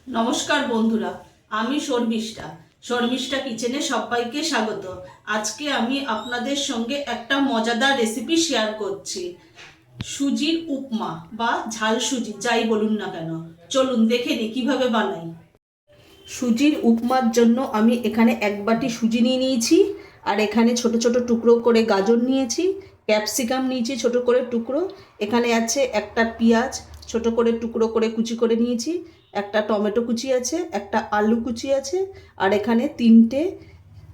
নমস্কার বন্ধুরা, আমি শর্মিষ্ঠা। শর্মিষ্ঠা কিচেনে সবাইকে স্বাগত। আজকে আমি আপনাদের সঙ্গে একটা মজাদার রেসিপি শেয়ার করছি, সুজির উপমা বা ঝাল সুজি যাই বলুন না কেন। চলুন দেখে নিই কীভাবে বানাই। সুজির উপমার জন্য আমি এখানে এক বাটি সুজি নিয়ে নিয়েছি, আর এখানে ছোট ছোট টুকরো করে গাজর নিয়েছি, ক্যাপসিকাম নিয়েছি ছোট করে টুকরো, এখানে আছে একটা পেঁয়াজ ছোট করে টুকরো করে কুচি করে নিয়েছি, একটা টমেটো কুচি আছে, একটা আলু কুচি আছে, আর এখানে 3টে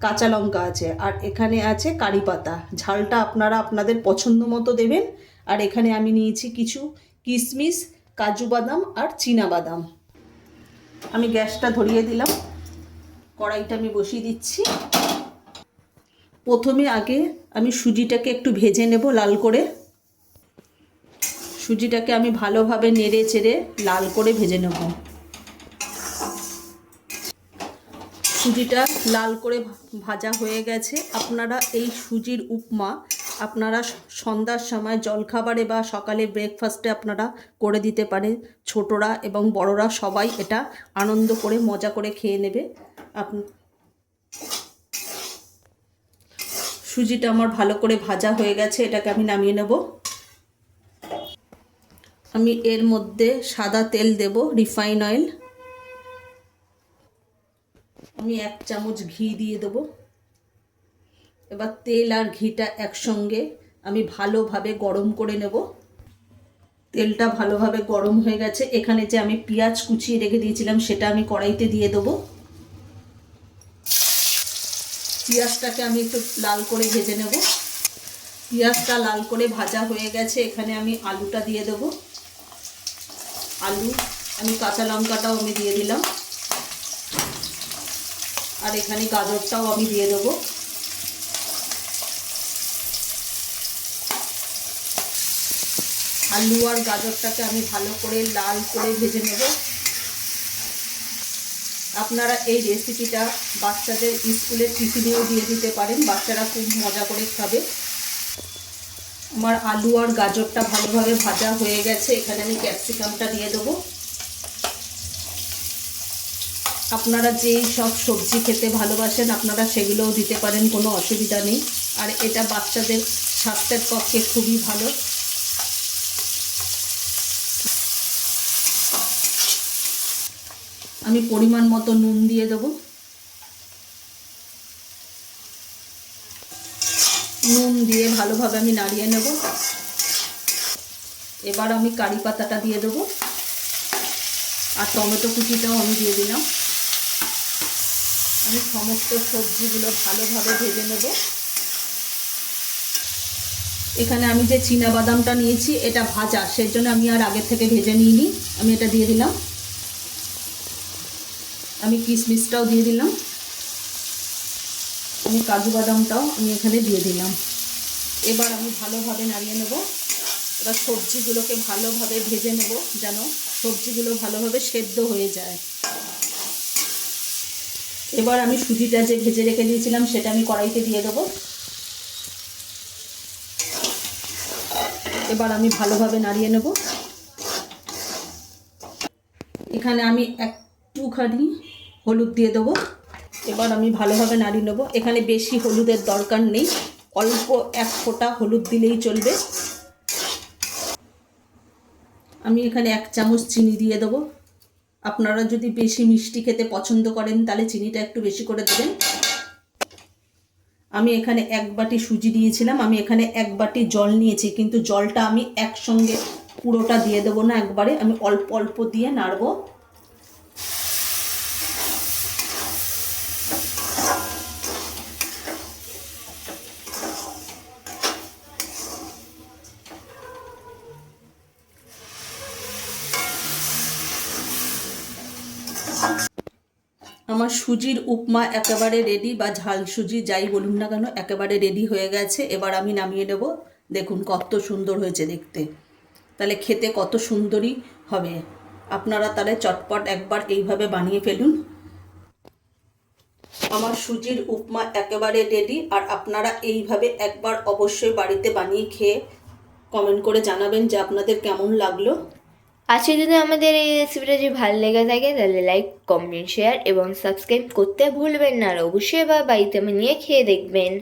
কাঁচা লঙ্কা আছে, আর এখানে আছে কারি পাতা। ঝালটা আপনারা আপনাদের পছন্দ মতো দেবেন। আর এখানে আমি নিয়েছি কিছু কিশমিশ, কাজু বাদাম আর চীনা বাদাম। আমি গ্যাসটা ধরিয়ে দিলাম, কড়াইটা আমি বসিয়ে দিচ্ছি। প্রথমে আগে আমি সুজিটাকে একটু ভেজে নেব লাল করে। সুজিটাকে আমি ভালোভাবে নেড়ে চেড়ে লাল করে ভেজে নেব। সুজিটা লাল করে ভাজা হয়ে গেছে। আপনারা এই সুজির উপমা আপনারা সন্ধ্যার সময় জলখাবারে বা সকালে ব্রেকফাস্টে আপনারা করে দিতে পারেন। ছোটরা এবং বড়রা সবাই এটা আনন্দ করে মজা করে খেয়ে নেবে। সুজিটা আমার ভালো করে ভাজা হয়ে গেছে, এটাকে আমি নামিয়ে নেব। আমি এর মধ্যে সাদা তেল দেব, রিফাইন অয়েল। আমি 1 চামচ ঘি দিয়ে দেবো। এবার তেল আর ঘিটা একসঙ্গে আমি ভালোভাবে গরম করে নেব। তেলটা ভালোভাবে গরম হয়ে গেছে। এখানে যে আমি পেঁয়াজ কুচিয়ে রেখে দিয়েছিলাম সেটা আমি কড়াইতে দিয়ে দেবো। পেঁয়াজটাকে আমি একটু লাল করে ভেজে নেব। পেঁয়াজটা লাল করে ভাজা হয়ে গেছে। এখানে আমি আলুটা দিয়ে দেব। আলু, আমি কাঁচা লঙ্কাটাও আমি দিয়ে দিলাম, আর এখানে গাজরটাও আমি দিয়ে দেবো। আলু আর গাজরটাকে আমি ভালো করে লাল করে ভেজে নেব। আপনারা এই রেসিপিটা বাচ্চাদের স্কুলের টিফিনেও দিয়ে দিতে পারেন, বাচ্চারা খুব মজা করে খাবে। আমার আলু আর গাজরটা ভালোভাবে ভাজা হয়ে গেছে। এখানে আমি ক্যাপসিকামটা দিয়ে দেবো। আপনারা যেই সব সবজি খেতে ভালোবাসেন আপনারা সেগুলোও দিতে পারেন, কোনো অসুবিধা নেই। আর এটা বাচ্চাদের স্বাস্থ্যের পক্ষে খুবই ভালো। আমি পরিমাণ মতো নুন দিয়ে দেবো। নুন দিয়ে ভালোভাবে আমি নাড়িয়ে নেব। এবার আমি কারি পাতাটা দিয়ে দেবো, আর টমেটো কুচিটাও আমি দিয়ে দিলাম। আমি সমস্ত সবজিগুলো ভালোভাবে ভেজে নেব। এখানে আমি যে চীনা বাদামটা নিয়েছি এটা ভাজা, সেজন্য আমি আর আগের থেকে ভেজে নিইনি। আমি এটা দিয়ে দিলাম। আমি কিশমিশটাও দিয়ে দিলাম। আমি কাজু বাদামটাও আমি এখানে দিয়ে দিলাম। এবার আমি ভালোভাবে নাড়িয়ে নেব। এবার সবজিগুলোকে ভালোভাবে ভেজে নেব, যেন সবজিগুলো ভালোভাবে সেদ্ধ হয়ে যায়। এবার আমি সুজিটা যে ভেজে রেখে দিয়েছিলাম সেটা আমি কড়াইতে দিয়ে দেবো। এবার আমি ভালোভাবে নাড়িয়ে নেব। এখানে আমি একটুখানি হলুদ দিয়ে দেবো। এবার আমি ভালোভাবে নাড়িয়ে নেব। এখানে বেশি হলুদের দরকার নেই, অল্প 1 ফোঁটা হলুদ দিলেই চলবে। আমি এখানে 1 চামচ চিনি দিয়ে দেবো। আপনারা যদি বেশি মিষ্টি খেতে পছন্দ করেন তাহলে চিনিটা একটু বেশি করে দেবেন। আমি এখানে 1 বাটি সুজি দিয়েছিলাম, আমি এখানে 1 বাটি জল নিয়েছি, কিন্তু জলটা আমি একসঙ্গে পুরোটা দিয়ে দেবো না, একবারে আমি অল্প অল্প দিয়ে নাড়বো। আমার সুজির উপমা একেবারে রেডি, বা ঝাল সুজি যাই বলুন না কেন একেবারে রেডি হয়ে গেছে। এবার আমি নামিয়ে নেব। দেখুন কত সুন্দর হয়েছে দেখতে, তাহলে খেতে কত সুন্দরই হবে। আপনারা তাহলে চটপট একবার এইভাবে বানিয়ে ফেলুন। আমার সুজির উপমা একেবারে রেডি, আর আপনারা এইভাবে একবার অবশ্যই বাড়িতে বানিয়ে খেয়ে কমেন্ট করে জানাবেন যে আপনাদের কেমন লাগলো। আজকে যদি আমাদের এই রেসিপিটা যদি ভালো লেগে থাকে তাহলে লাইক, কমেন্ট, শেয়ার এবং সাবস্ক্রাইব করতে ভুলবেন না। আর অবশ্যই বাড়িতে বানিয়ে খেয়ে দেখবেন।